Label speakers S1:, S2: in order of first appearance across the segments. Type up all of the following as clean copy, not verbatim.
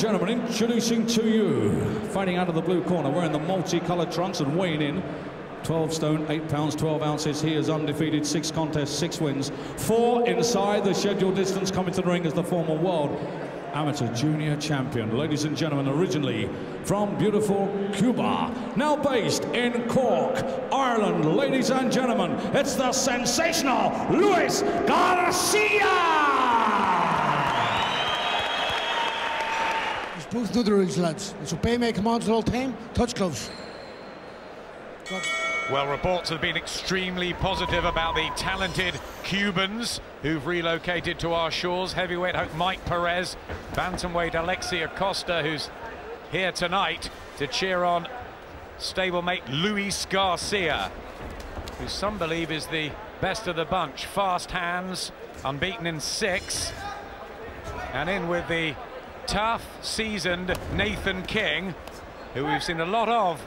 S1: gentlemen, introducing to you, fighting out of the blue corner, wearing the multicolored trunks and weighing in 12 stone, 8 pounds, 12 ounces. He is undefeated, 6 contests, 6 wins, 4 inside the scheduled distance, coming to the ring as the former world amateur junior champion. Ladies and gentlemen, originally from beautiful Cuba, now based in Cork, Ireland. Ladies and gentlemen, it's the sensational Luis Garcia!
S2: Both know the rules, lads. It's obey me, commands all the time, touch gloves.
S3: Well, reports have been extremely positive about the talented Cubans who've relocated to our shores. Heavyweight Mike Perez, bantamweight Alexia Costa, who's here tonight to cheer on stablemate Luis Garcia, who some believe is the best of the bunch. Fast hands, unbeaten in 6, and in with the tough, seasoned Nathan King, who we've seen a lot of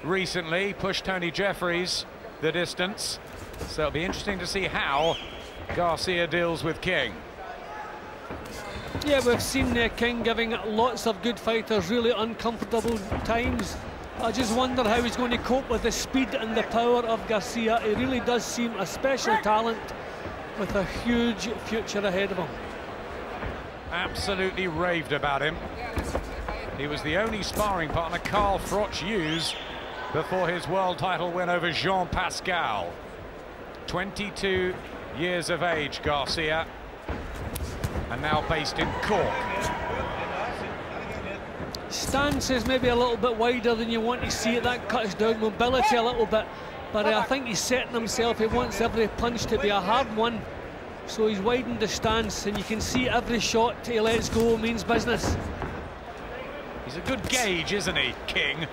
S3: recently, pushed Tony Jeffries the distance. So it'll be interesting to see how Garcia deals with King.
S4: Yeah, we've seen King giving lots of good fighters really uncomfortable times. I just wonder how he's going to cope with the speed and the power of Garcia. He really does seem a special talent with a huge future ahead of him.
S3: Absolutely raved about him. He was the only sparring partner Carl Froch used before his world title win over Jean Pascal. 22 years of age, Garcia, and now based in Cork.
S4: Stance is maybe a little bit wider than you want to see it. That cuts down mobility a little bit, but I think he's setting himself. He wants every punch to be a hard one. So he's widened the stance, and you can see every shot he lets go means business.
S3: He's a good gauge, isn't he, King?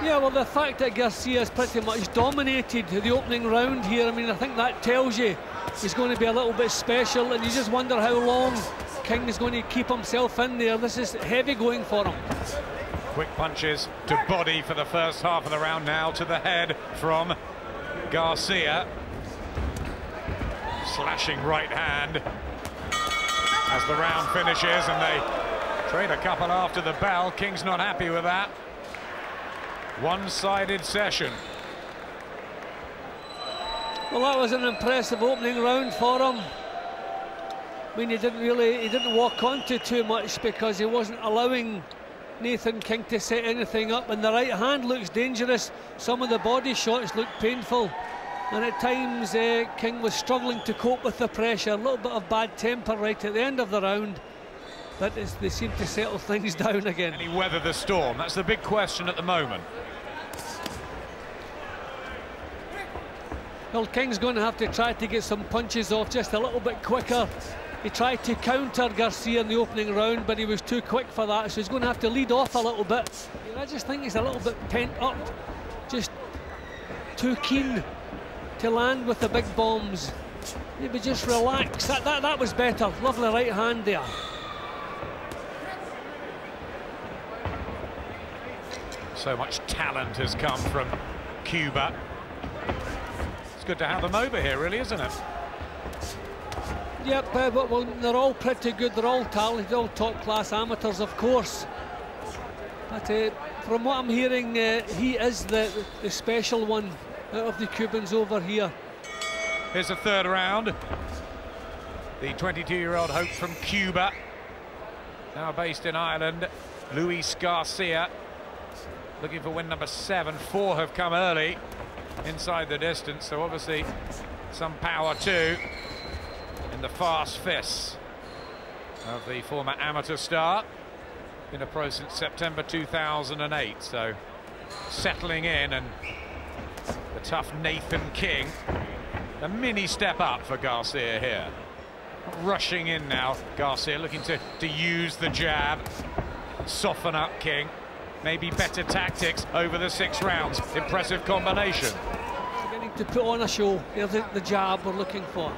S4: Yeah, well, the fact that Garcia has pretty much dominated the opening round here, I mean, I think that tells you he's going to be a little bit special, and you just wonder how long King is going to keep himself in there. This is heavy going for him.
S3: Quick punches to body for the first half of the round, now to the head from Garcia. Slashing right hand as the round finishes, and they trade a couple after the bell. King's not happy with that. One-sided session.
S4: Well, that was an impressive opening round for him. I mean, he didn't walk onto too much because he wasn't allowing Nathan King to set anything up, and the right hand looks dangerous. Some of the body shots look painful. And at times, King was struggling to cope with the pressure. A little bit of bad temper right at the end of the round. But they seem to settle things down again.
S3: Can he weather the storm? That's the big question at the moment.
S4: Well, King's going to have to try to get some punches off just a little bit quicker. He tried to counter Garcia in the opening round, but he was too quick for that. So he's going to have to lead off a little bit. I just think he's a little bit pent up. Just too keen to land with the big bombs. Maybe just relax. That was better. Lovely right hand there.
S3: So much talent has come from Cuba. It's good to have them over here, really, isn't it?
S4: Yep, well, they're all pretty good. They're all talented, all top-class amateurs, of course. But from what I'm hearing, he is the special one out of the Cubans over here.
S3: Here's the third round. The 22-year-old hope from Cuba, now based in Ireland, Luis Garcia, looking for win number 7. 4 have come early inside the distance, so obviously some power too in the fast fists of the former amateur star. Been a pro since September 2008, so settling in, and the tough Nathan King. A mini step up for Garcia here. Rushing in now, Garcia looking to use the jab, soften up King. Maybe better tactics over the 6 rounds. Impressive combination.
S4: Beginning to put on a show. There's the jab we're looking for.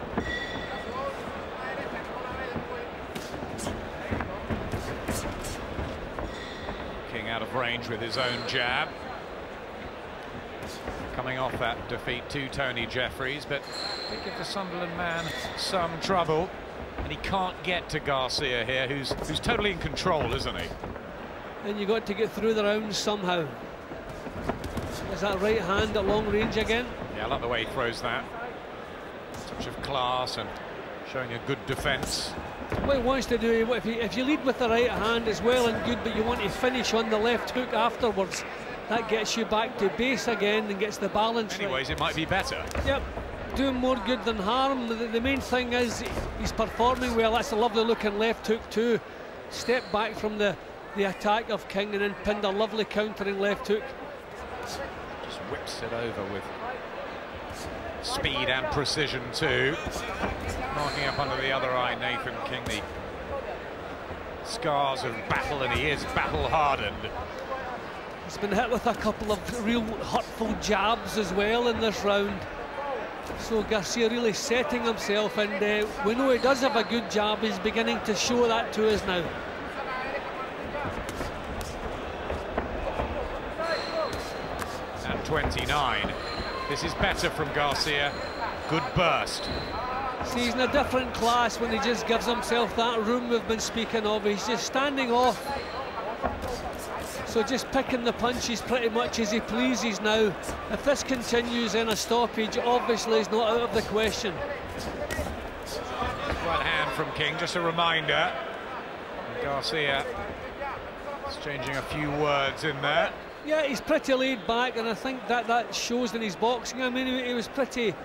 S3: King out of range with his own jab. Coming off that defeat to Tony Jeffries, but they give the Sunderland man some trouble. and he can't get to Garcia here, who's totally in control, isn't he?
S4: And you got to get through the rounds somehow. Is that right hand at long range again?
S3: Yeah, I like the way he throws that. Touch of class and showing a good defence.
S4: What he wants to do, if you lead with the right hand is well and good, but you want to finish on the left hook afterwards, that gets you back to base again and gets the balance
S3: Anyways,
S4: right.
S3: it might be better.
S4: Yep, doing more good than harm. The main thing is he's performing well. That's a lovely looking left hook too. Step back from the attack of King and then pinned a lovely countering left hook.
S3: Just whips it over with speed and precision too. Marking up under the other eye, Nathan King, the scars of battle, and he is battle hardened.
S4: He's been hit with a couple of real hurtful jabs as well in this round. So Garcia really setting himself, and we know he does have a good jab. He's beginning to show that to us now.
S3: At 29, this is better from Garcia. Good burst.
S4: See, he's in a different class when he just gives himself that room we've been speaking of. He's just standing off. So just picking the punches pretty much as he pleases now. If this continues in a stoppage, obviously he's not out of the question.
S3: Right hand from King, just a reminder. Garcia exchanging a few words in there.
S4: Yeah, he's pretty laid back, and I think that shows in his boxing. I mean, he was pretty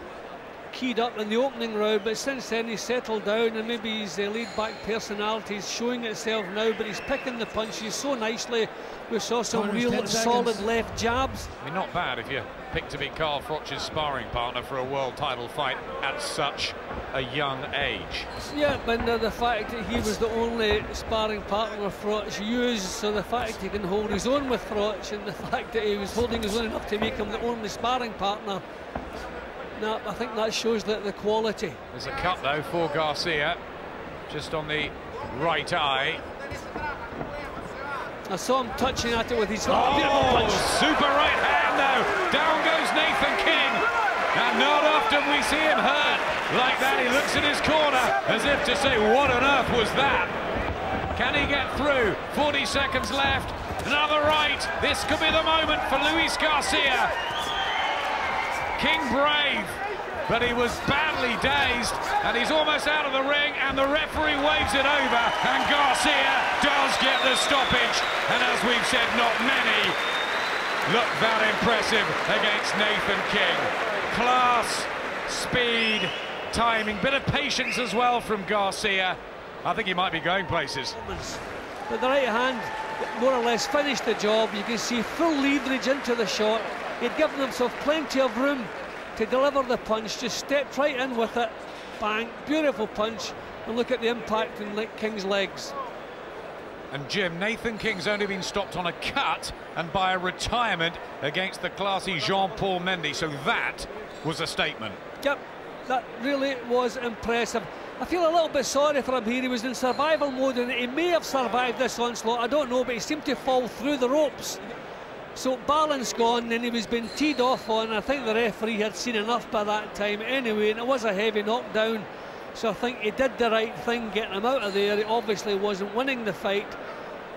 S4: keyed up in the opening round, but since then he's settled down, and maybe his laid-back personality is showing itself now, but he's picking the punches so nicely. We saw some real solid left jabs.
S3: I mean, not bad if you pick to be Carl Froch's sparring partner for a world title fight at such a young age.
S4: Yeah, but the fact that he was the only sparring partner Froch used, so the fact he can hold his own with Froch, and the fact that he was holding his own enough to make him the only sparring partner, no, I think that shows the quality.
S3: There's a cut though for Garcia, just on the right eye.
S4: I saw him touching at it with his
S3: super right hand though. Down goes Nathan King, and not often we see him hurt like that. He looks at his corner as if to say, what on earth was that? Can he get through? 40 seconds left. Another right. This could be the moment for Luis Garcia. King brave, but he was badly dazed, and he's almost out of the ring, and the referee waves it over, and Garcia does get the stoppage. And as we've said, not many look that impressive against Nathan King. Class, speed, timing, bit of patience as well from Garcia. I think he might be going places.
S4: But the right hand more or less finished the job. You can see full leverage into the shot. He'd given himself plenty of room to deliver the punch, just stepped right in with it, bang, beautiful punch, and look at the impact in King's legs.
S3: And Jim, Nathan King's only been stopped on a cut and by a retirement against the classy Jean-Paul Mendy, so that was a statement.
S4: Yep, that really was impressive. I feel a little bit sorry for him here. He was in survival mode, and he may have survived this onslaught, I don't know, but he seemed to fall through the ropes. So balance gone, and he was being teed off on. I think the referee had seen enough by that time anyway, and it was a heavy knockdown. So I think he did the right thing getting him out of there. He obviously wasn't winning the fight.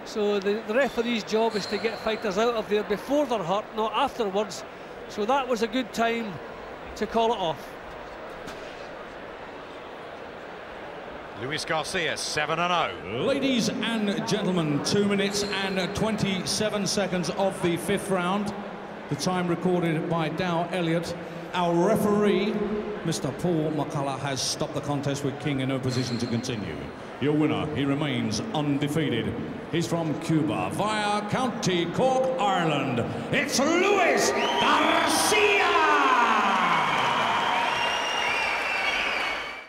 S4: So the referee's job is to get fighters out of there before they're hurt, not afterwards. So that was a good time to call it off.
S3: Luis Garcia, 7-0.
S1: Ladies and gentlemen, 2 minutes and 27 seconds of the fifth round. The time recorded by Dow Elliott. Our referee, Mr. Paul McCullough, has stopped the contest with King in no position to continue. Your winner, he remains undefeated. He's from Cuba via County Cork, Ireland. It's Luis Garcia!